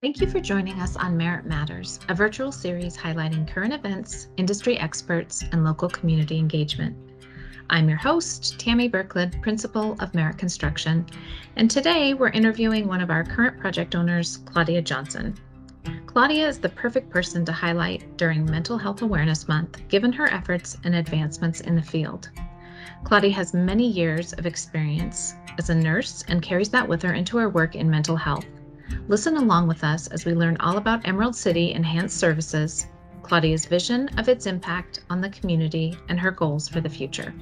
Thank you for joining us on Merit Matters, a virtual series highlighting current events, industry experts, and local community engagement. I'm your host, Tammy Berklid, Principal of Merit Construction, and today we're interviewing one of our current project owners, Claudia Johnson. Claudia is the perfect person to highlight during Mental Health Awareness Month, given her efforts and advancements in the field. Claudia has many years of experience as a nurse and carries that with her into her work in mental health. Listen along with us as we learn all about Emerald City Enhanced Services, Claudia's vision of its impact on the community, and her goals for the future.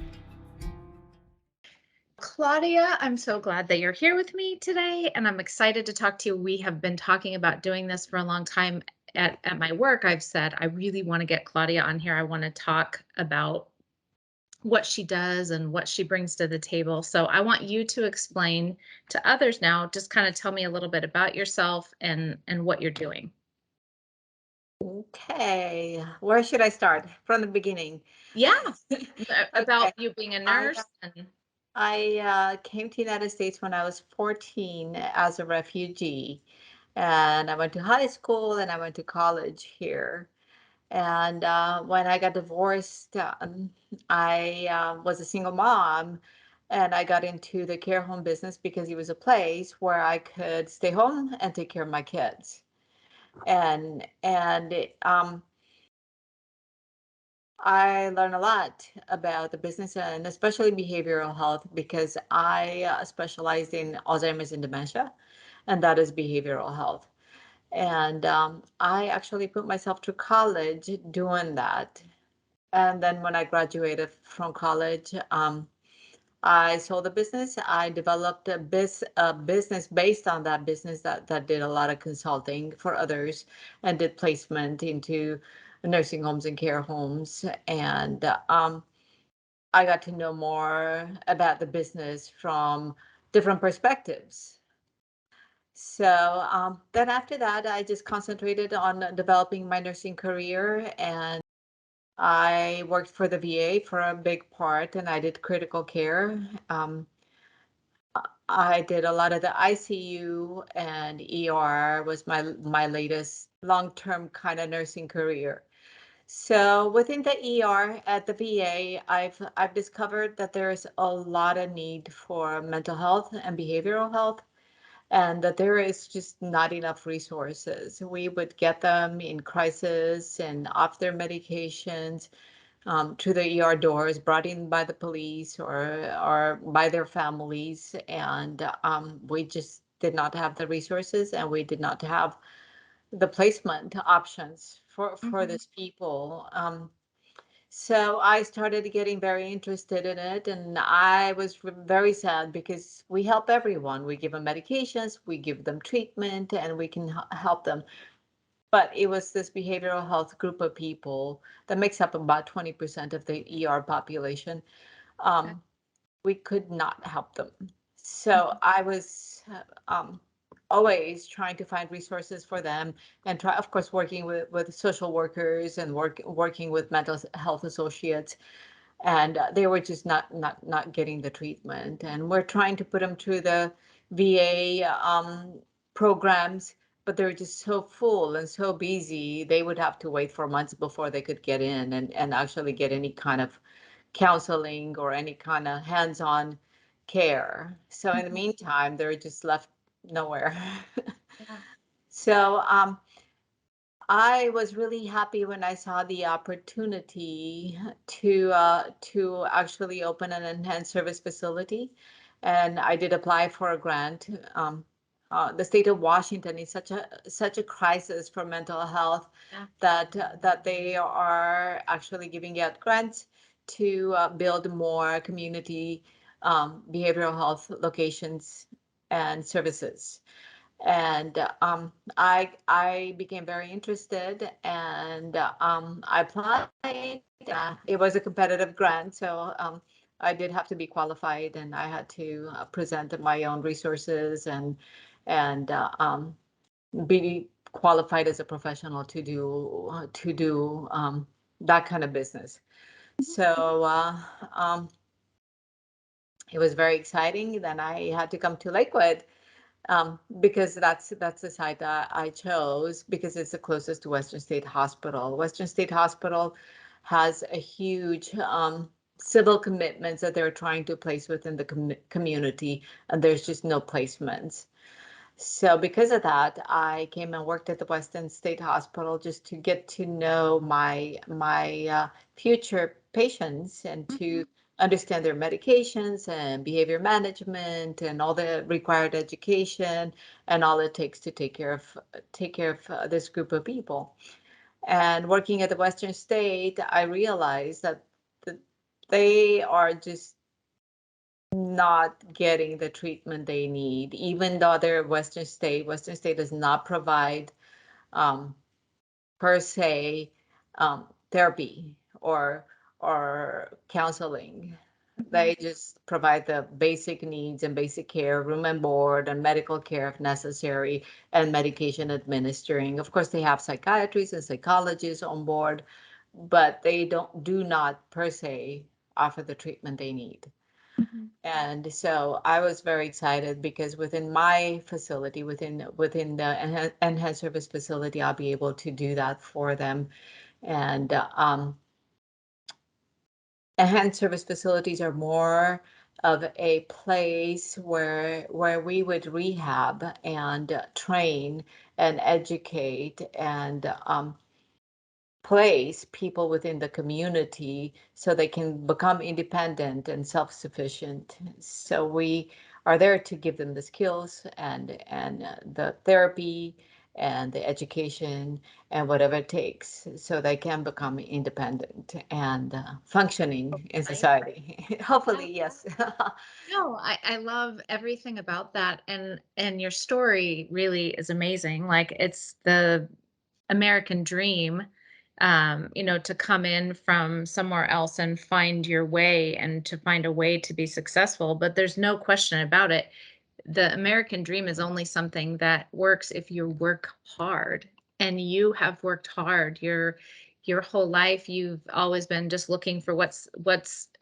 Claudia, I'm so glad that you're here with me today, and I'm excited to talk to you. We have been talking about doing this for a long time. At my work, I've said, I really want to get Claudia on here. I want to talk about what she does and what she brings to the table. So I want you to explain to others now, just kind of tell me a little bit about yourself and what you're doing. Okay, where should I start? From the beginning. Yeah, about Okay. you being a I nurse and came to the United States when I was 14 as a refugee, and I went to high school and I went to college here. And when I got divorced, I was a single mom, and I got into the care home business because it was a place where I could stay home and take care of my kids. And I learned a lot about the business and especially behavioral health because I specialized in Alzheimer's and dementia, and that is behavioral health. And I actually put myself through college doing that. And then when I graduated from college, I sold the business. I developed a business based on that business that did a lot of consulting for others and did placement into nursing homes and care homes. And I got to know more about the business from different perspectives. So then after that, I just concentrated on developing my nursing career, and I worked for the VA for a big part, and I did critical care. I did a lot of the ICU, and ER was my latest long-term kind of nursing career. So within the ER at the VA, I've discovered that there's a lot of need for mental health and behavioral health, and that there is just not enough resources. We would get them in crisis and off their medications, to the ER doors, brought in by the police or by their families, and we just did not have the resources, and we did not have the placement options for Mhm. these people. So I started getting very interested in it, and I was very sad because we help everyone. We give them medications, we give them treatment, and we can help them. But it was this behavioral health group of people that makes up about 20% of the ER population. Okay. Um, we could not help them. So I was always trying to find resources for them and try, of course, working with social workers and working with mental health associates. And they were just not getting the treatment. And we're trying to put them through the VA programs, but they're just so full and so busy. They would have to wait for months before they could get in and actually get any kind of counseling or any kind of hands-on care. So in the Mhm. meantime, they're just left nowhere. Yeah. So I was really happy when I saw the opportunity to actually open an enhanced service facility, and I did apply for a grant. The state of Washington is such a crisis for mental health Yeah. that they are actually giving out grants to build more community behavioral health locations and services. And I became very interested, and I applied. It was a competitive grant, so I did have to be qualified, and I had to present my own resources and be qualified as a professional to do that kind of business. So um, it was very exciting. Then I had to come to Lakewood because that's the site that I chose because it's the closest to Western State Hospital. Western State Hospital has a huge civil commitments that they're trying to place within the community, and there's just no placements. So because of that, I came and worked at the Western State Hospital just to get to know my future patients and to understand their medications and behavior management and all the required education and all it takes to take care of this group of people. And working at the Western State, I realized that th- they are just not getting the treatment they need, even though they're Western State. Western State does not provide um, per se therapy or counseling. Mhm. They just provide the basic needs and basic care, room and board, and medical care if necessary, and medication administering. Of course, they have psychiatrists and psychologists on board, but they do not per se offer the treatment they need. Mhm. And so I was very excited because within my facility, within the enhanced service facility, I'll be able to do that for them. And enhanced service facilities are more of a place where we would rehab and train and educate and place people within the community so they can become independent and self-sufficient. So we are there to give them the skills and the therapy and the education and whatever it takes so they can become independent and functioning in Right. society. I Hopefully, yes. no, I love everything about that, and your story really is amazing. Like it's the American dream, to come in from somewhere else and find your way and to find a way to be successful. But there's no question about it. The American dream is only something that works if you work hard. And you have worked hard. Your whole life, you've always been just looking for what's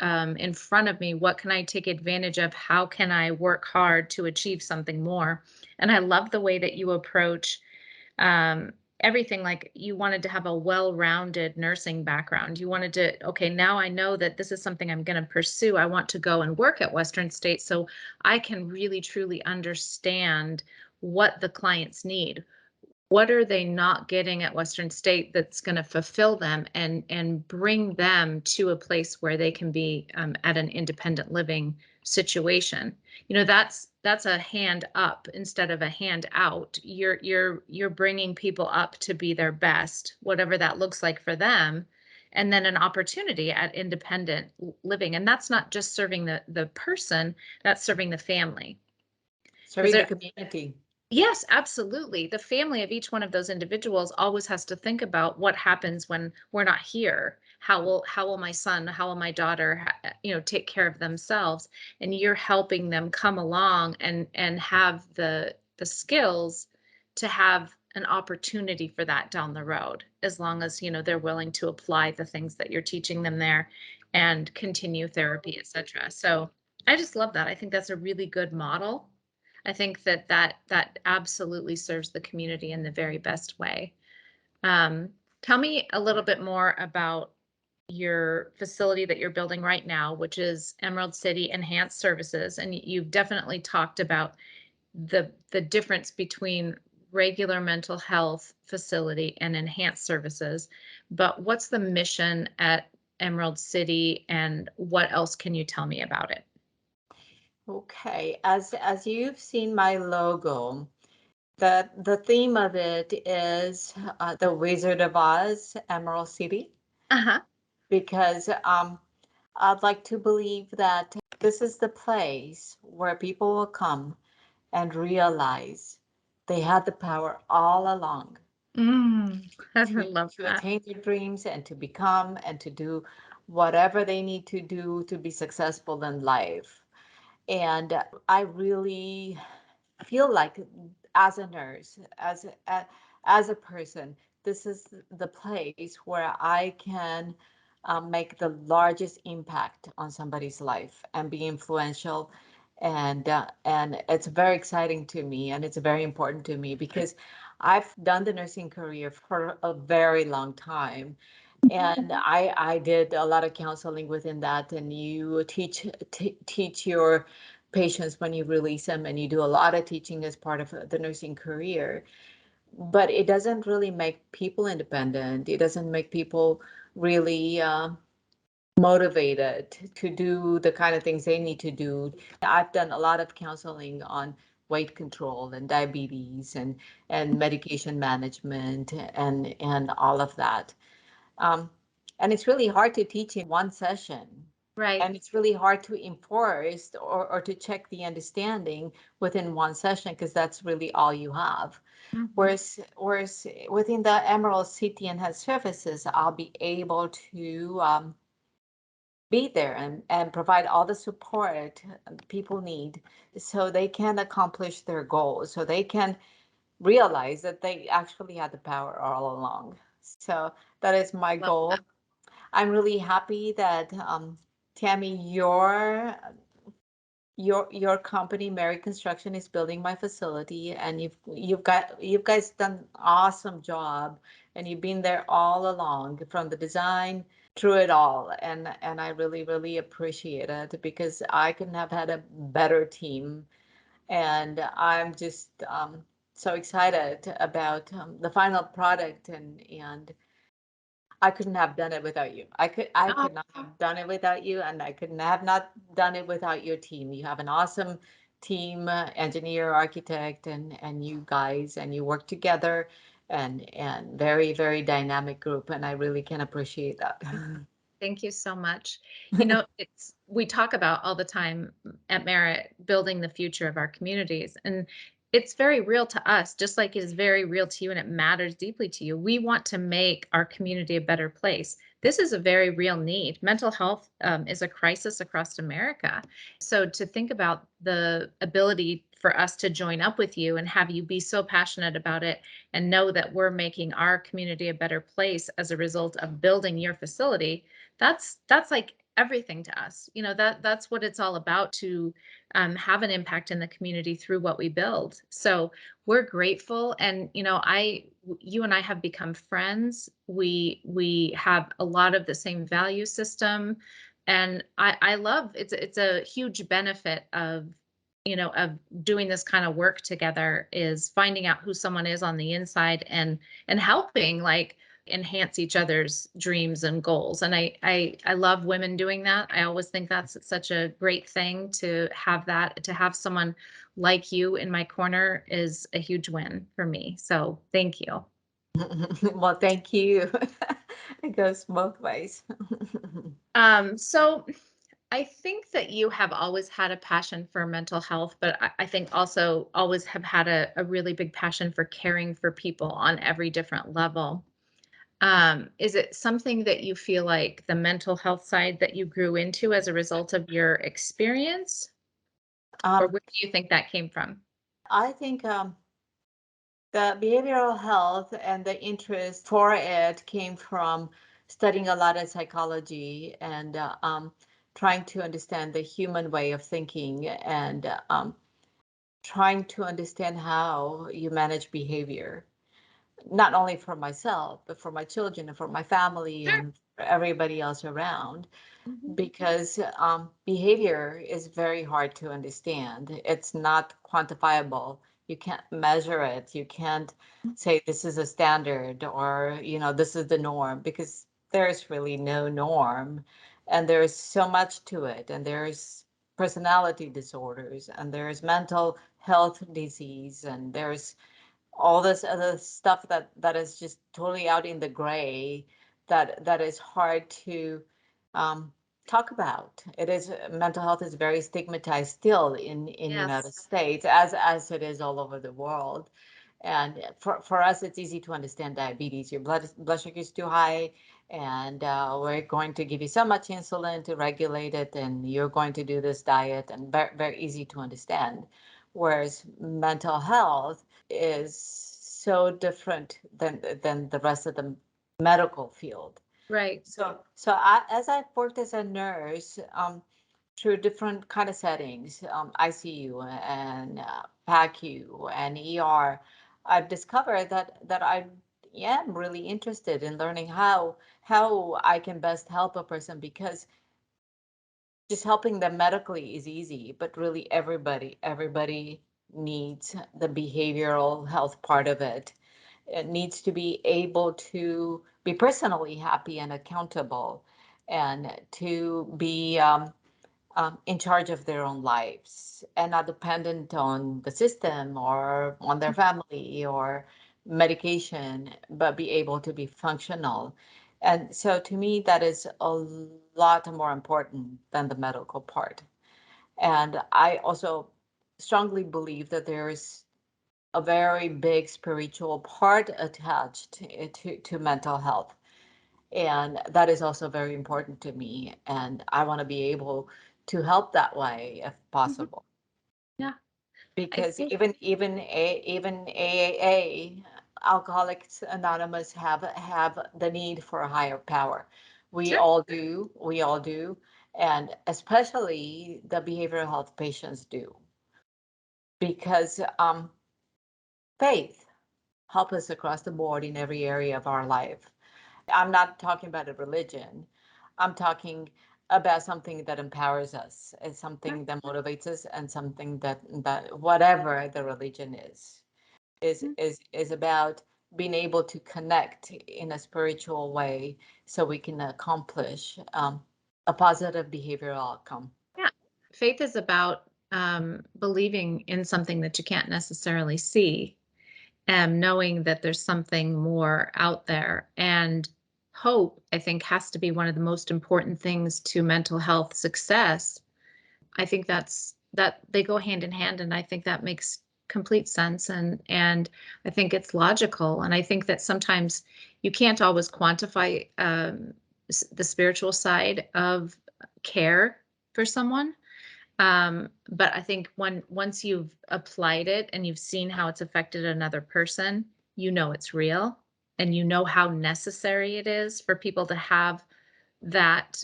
in front of me. What can I take advantage of? How can I work hard to achieve something more? And I love the way that you approach um, everything. Like you wanted to have a well-rounded nursing background. You wanted to, okay, now I know that this is something I'm going to pursue. I want to go and work at Western State so I can really truly understand what the clients need. What are they not getting at Western State that's going to fulfill them and bring them to a place where they can be at an independent living situation? That's a hand up instead of a hand out. You're bringing people up to be their best, whatever that looks like for them, and then an opportunity at independent living. And that's not just serving the person, that's serving the family. Because Serving the community. yes, absolutely. The family of each one of those individuals always has to think about what happens when we're not here. How will my son, how will my daughter, take care of themselves? And you're helping them come along and have the skills to have an opportunity for that down the road, as long as they're willing to apply the things that you're teaching them there and continue therapy, etc. So I just love that. I think that's a really good model. I think that absolutely serves the community in the very best way. Um, Tell me a little bit more about your facility that you're building right now, which is Emerald City Enhanced Services, and you've definitely talked about the difference between regular mental health facility and enhanced services. But what's the mission at Emerald City, and what else can you tell me about it? Okay, as you've seen my logo, the theme of it is the Wizard of Oz, Emerald City, Uh-huh. because I'd like to believe that this is the place where people will come and realize they had the power all along I to love that. attain their dreams and to become and to do whatever they need to do to be successful in life. And I really feel like as a nurse, as a person, this is the place where I can make the largest impact on somebody's life and be influential and it's very exciting to me, and it's very important to me because I've done the nursing career for a very long time, and I did a lot of counseling within that, and you teach your patients when you release them, and you do a lot of teaching as part of the nursing career, but it doesn't really make people independent. It doesn't make people really motivated to do the kind of things they need to do. I've done a lot of counseling on weight control and diabetes and medication management and all of that. Um, and it's really hard to teach in one session. Right. And it's really hard to enforce or to check the understanding within one session because that's really all you have. Mhm. Whereas within the Emerald City and Health Services, I'll be able to be there and provide all the support people need so they can accomplish their goals, so they can realize that they actually had the power all along. So that is my Love goal. that. I'm really happy that Tammy, your company, Mary Construction, is building my facility, and you guys done an awesome job, and you've been there all along from the design through it all, and I really appreciate it because I couldn't have had a better team, and I'm just so excited about the final product, and I couldn't have done it without you. I Oh, could not have done it without you, and I could have not done it without your team. You have an awesome team, engineer, architect, and you guys, and you work together, and very dynamic group, and I really can appreciate that. thank you so much. It's we talk about all the time at Merit building the future of our communities, and it's very real to us, just like it is very real to you, and it matters deeply to you. We want to make our community a better place. This is a very real need. Mental health is a crisis across America. So to think about the ability for us to join up with you and have you be so passionate about it and know that we're making our community a better place as a result of building your facility, that's like everything to us. That's what it's all about, to have an impact in the community through what we build. So we're grateful, and you and I have become friends. We have a lot of the same value system, and I love it's a huge benefit of doing this kind of work together, is finding out who someone is on the inside and helping, like, enhance each other's dreams and goals. And I love women doing that. I always think that's such a great thing, to have someone like you in my corner is a huge win for me. So thank you. Well, thank you. It goes both ways. So I think that you have always had a passion for mental health, but I think also always have had a really big passion for caring for people on every different level. Is it something that you feel like the mental health side that you grew into as a result of your experience, or Um, where do you think that came from? I think the behavioral health and the interest for it came from studying a lot of psychology and trying to understand the human way of thinking and trying to understand how you manage behavior, not only for myself, but for my children and for my family Sure. and for everybody else around. Mhm. Because behavior is very hard to understand. It's not quantifiable. You can't measure it. You can't say this is a standard or, this is the norm because there's really no norm. And there's so much to it. And there's personality disorders and there's mental health disease and there's all this other stuff that is just totally out in the gray that is hard to um, talk about. It is mental health is very stigmatized still in United Yes. States as it is all over the world. And for us, it's easy to understand diabetes. Your blood sugar is too high, and we're going to give you so much insulin to regulate it, and you're going to do this diet, and very easy to understand. Whereas mental health is so different than the rest of the medical field. Right. So as I've worked as a nurse, through different kind of settings, ICU and PACU and ER, I've discovered that I am really interested in learning how I can best help a person, because just helping them medically is easy, but really everybody needs the behavioral health part of it. It needs to be able to be personally happy and accountable, and to be in charge of their own lives and not dependent on the system or on their family or medication, but be able to be functional. And so to me, that is a lot more important than the medical part. And I also strongly believe that there is a very big spiritual part attached to mental health. And that is also very important to me. And I want to be able to help that way if Mhm. possible. Yeah, I Because think even AAA, Alcoholics Anonymous, have the need for a higher power. We sure. all do. We all do. And especially the behavioral health patients do. Because faith help us across the board in every area of our life. I'm not talking about a religion. I'm talking about something that empowers us, and Yeah. something that motivates us, and something that whatever the religion Mhm. is about being able to connect in a spiritual way so we can accomplish a positive behavioral outcome. Yeah. Faith is about believing in something that you can't necessarily see, knowing that there's something more out there. And hope, I think, has to be one of the most important things to mental health success. I think that they go hand in hand, and I think that makes complete sense, and I think it's logical, and I think that sometimes you can't always quantify the spiritual side of care for someone. But I think once you've applied it and you've seen how it's affected another person, you know it's real, and you know how necessary it is for people to have that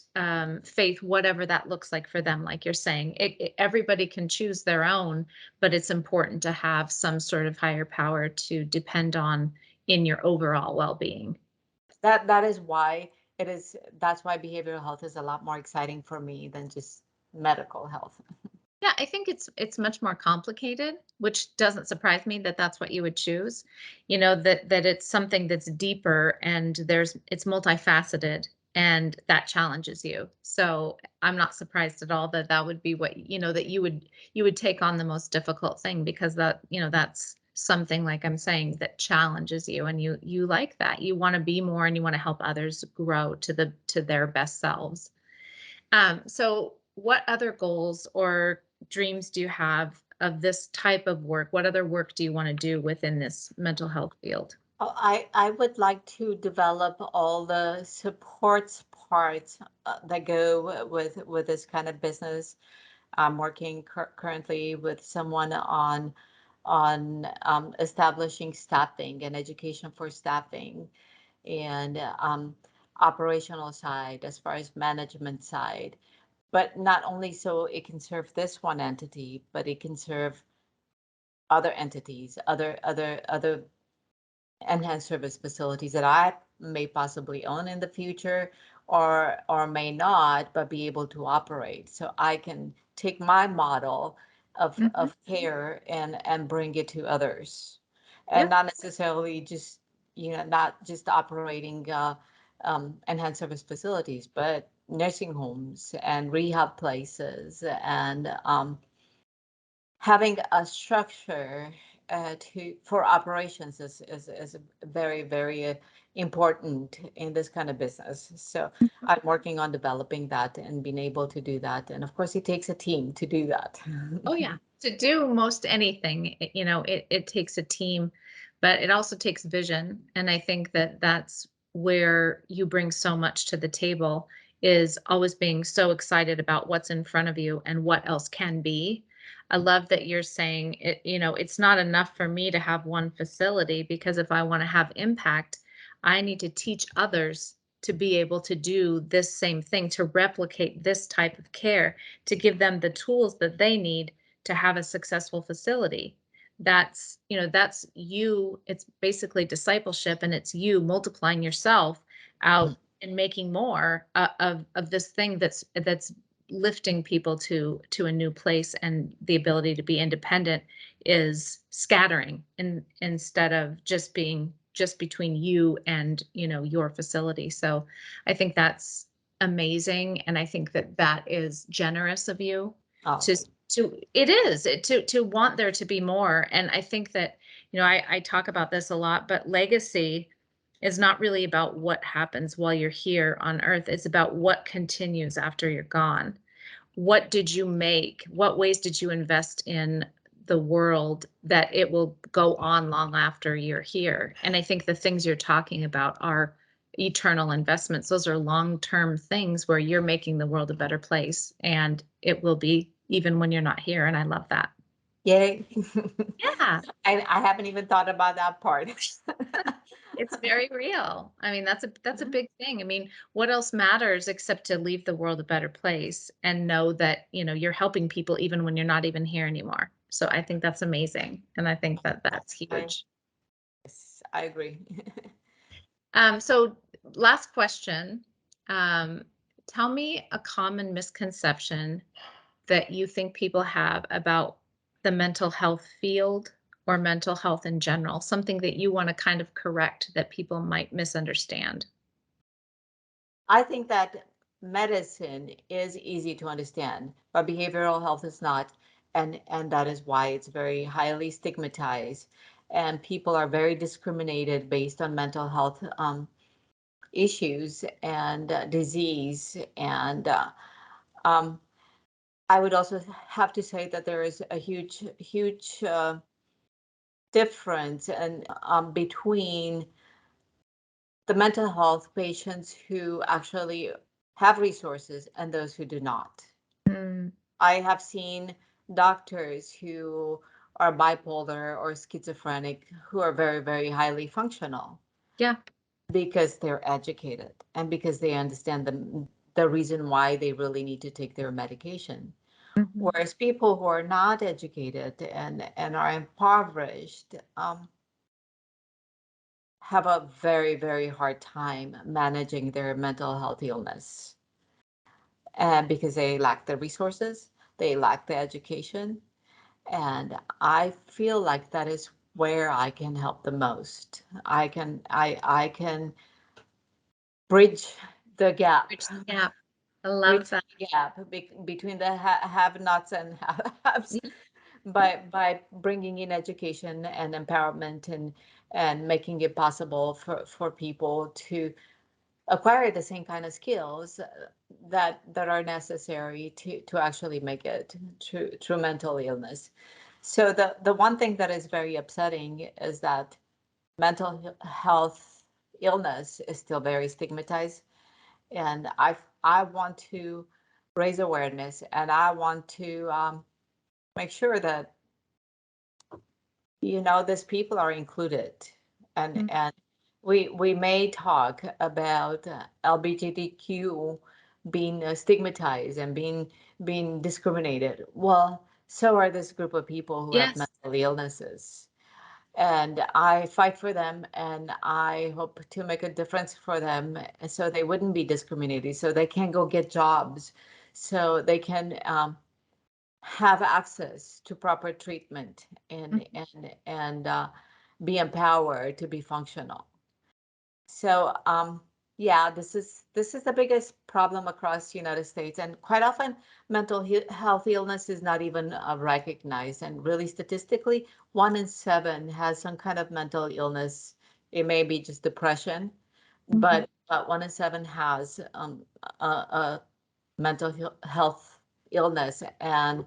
faith, whatever that looks like for them. Like you're saying, everybody can choose their own, but it's important to have some sort of higher power to depend on in your overall well-being. That is why it is. That's why behavioral health is a lot more exciting for me than just medical health. Yeah, I think it's much more complicated, which doesn't surprise me that that's what you would choose. You know, that it's something that's deeper, and it's multifaceted, and that challenges you. So, I'm not surprised at all that that would be what, that you would take on the most difficult thing, because that's something, like I'm saying, that challenges you, and you like that. You want to be more, and you want to help others grow to their best selves. So what other goals or dreams do you have of this type of work? What other work do you want to do within this mental health field? Oh, I would like to develop all the supports parts that go with this kind of business. I'm working currently with someone on establishing staffing and education for staffing, and operational side as far as management side. But not only so it can serve this one entity, but it can serve other entities, other enhanced service facilities that I may possibly own in the future, or may not, but be able to operate. So I can take my model Mhm. of care and bring it to others, and Yeah. not necessarily just, not just operating enhanced service facilities, but nursing homes and rehab places, and having a structure to for operations is very important in this kind of business. So I'm working on developing that and being able to do that. And of course, it takes a team to do that. Oh yeah. To do most anything, it takes a team, but it also takes vision. And I think that that's where you bring so much to the table, is always being so excited about what's in front of you and what else can be. I love that you're saying it's not enough for me to have one facility, because if I want to have impact, I need to teach others to be able to do this same thing, to replicate this type of care, to give them the tools that they need to have a successful facility. That's, that's you. It's basically discipleship, and it's you multiplying yourself Mhm. out and making more of this thing that's lifting people to a new place, and the ability to be independent is scattering, instead of just being just between you and your facility. So I think that's amazing, and I think that that is generous of you Oh, to it is to want there to be more. And I think that I talk about this a lot, but legacy is not really about what happens while you're here on earth. It's about what continues after you're gone. What did you make? What ways did you invest in the world that it will go on long after you're here? And I think the things you're talking about are eternal investments. Those are long-term things where you're making the world a better place, and it will be even when you're not here. And I love that. yay. Yeah. I haven't even thought about that part. It's very real. I mean, that's a big thing. I mean, what else matters except to leave the world a better place and know that, you're helping people even when you're not even here anymore. So I think that's amazing. And I think that that's I, huge. yes, I agree. So last question. Um, Tell me a common misconception that you think people have about the mental health field or mental health in general, something that you want to kind of correct that people might misunderstand. I think that medicine is easy to understand, but behavioral health is not, and that is why it's very highly stigmatized, and people are very discriminated based on mental health issues and disease. And um, I would also have to say that there is a huge difference and between the mental health patients who actually have resources and those who do not. Mm, I have seen doctors who are bipolar or schizophrenic who are very, very highly functional yeah. because they're educated and because they understand the reason why they really need to take their medication. Mhm. Whereas people who are not educated and are impoverished have a very, very hard time managing their mental health illness because they lack the resources, they lack the education. And I feel like that is where I can help the most. I can bridge the gap, Bridge the gap. I love bridge that. the gap between the have-nots and have-haves Yeah. by bringing in education and empowerment and making it possible for people to acquire the same kind of skills that are necessary to actually make it through mental illness. So the one thing that is very upsetting is that mental health illness is still very stigmatized, and I want to raise awareness, and I want to make sure that these people are included, and Mm, we may talk about LGBTQ being stigmatized and being discriminated. Well, so are this group of people who have yes. mental illnesses, and I fight for them, and I hope to make a difference for them, so they wouldn't be discriminated, so they can go get jobs, so they can have access to proper treatment Mhm. and be empowered to be functional. So yeah, this is the biggest problem across the United States, and quite often mental health illness is not even recognized. And really, statistically, 1 in 7 has some kind of mental illness. It may be just depression, Mhm. but 1 in 7 has a mental health illness. And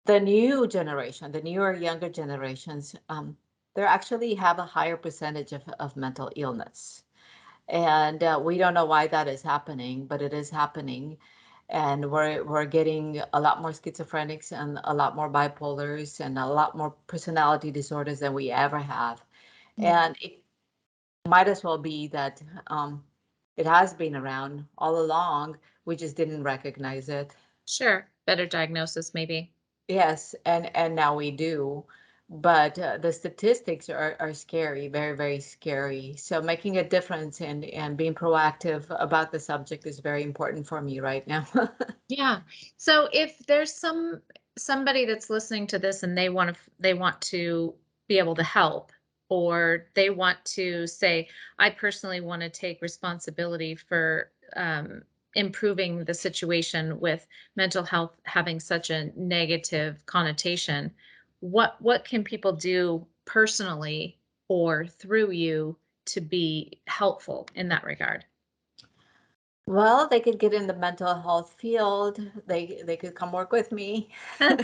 the new generation, the newer, younger generations, they actually have a higher percentage of mental illness. And we don't know why that is happening, but it is happening. And we're getting a lot more schizophrenics and a lot more bipolars and a lot more personality disorders than we ever have. Yeah. And it might as well be that It has been around all along. We just didn't recognize it. Sure. Better diagnosis, maybe. Yes, and now we do. But the statistics are scary, very, very scary. So making a difference and being proactive about the subject is very important for me right now. Yeah. So if there's somebody that's listening to this and they want to be able to help, or they want to say, I personally want to take responsibility for improving the situation with mental health having such a negative connotation, what can people do personally or through you to be helpful in that regard? Well, they could get in the mental health field. They could come work with me. Okay.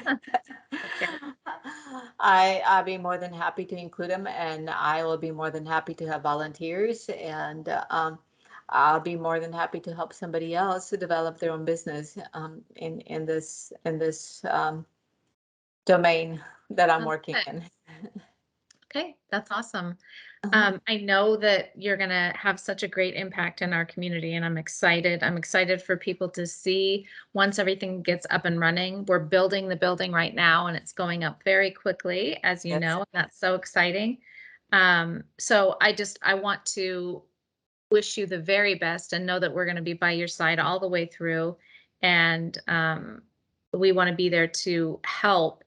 I'll be more than happy to include them, and I will be more than happy to have volunteers, and I'll be more than happy to help somebody else to develop their own business in this domain that I'm That's working it. in. Okay, that's awesome. Uh-huh. I know that you're going to have such a great impact in our community, and I'm excited. I'm excited for people to see once everything gets up and running. We're building the building right now, and it's going up very quickly, as you Yes. know, and that's so exciting. So I want to wish you the very best and know that we're going to be by your side all the way through. And we want to be there to help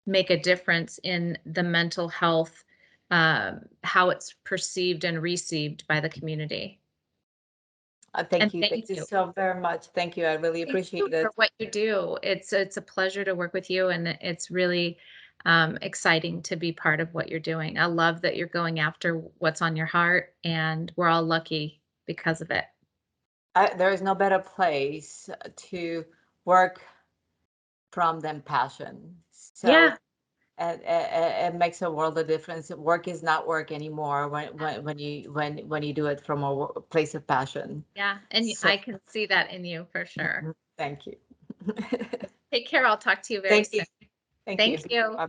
make a difference in the mental health, how it's perceived and received by the community. And Thank you. thank Thank you you. so very much. Thank you. I really Thank you appreciate for it. what you do. It's a pleasure to work with you, and it's really exciting to be part of what you're doing. I love that you're going after what's on your heart, and we're all lucky because of it. There is no better place to work from than passion. So Yeah, it makes a world of difference. Work is not work anymore when you do it from a place of passion. yeah, and So I can see that in you for sure. thank you. Take care. I'll talk to you very Thank soon. you. Thank you. Thank you. Bye.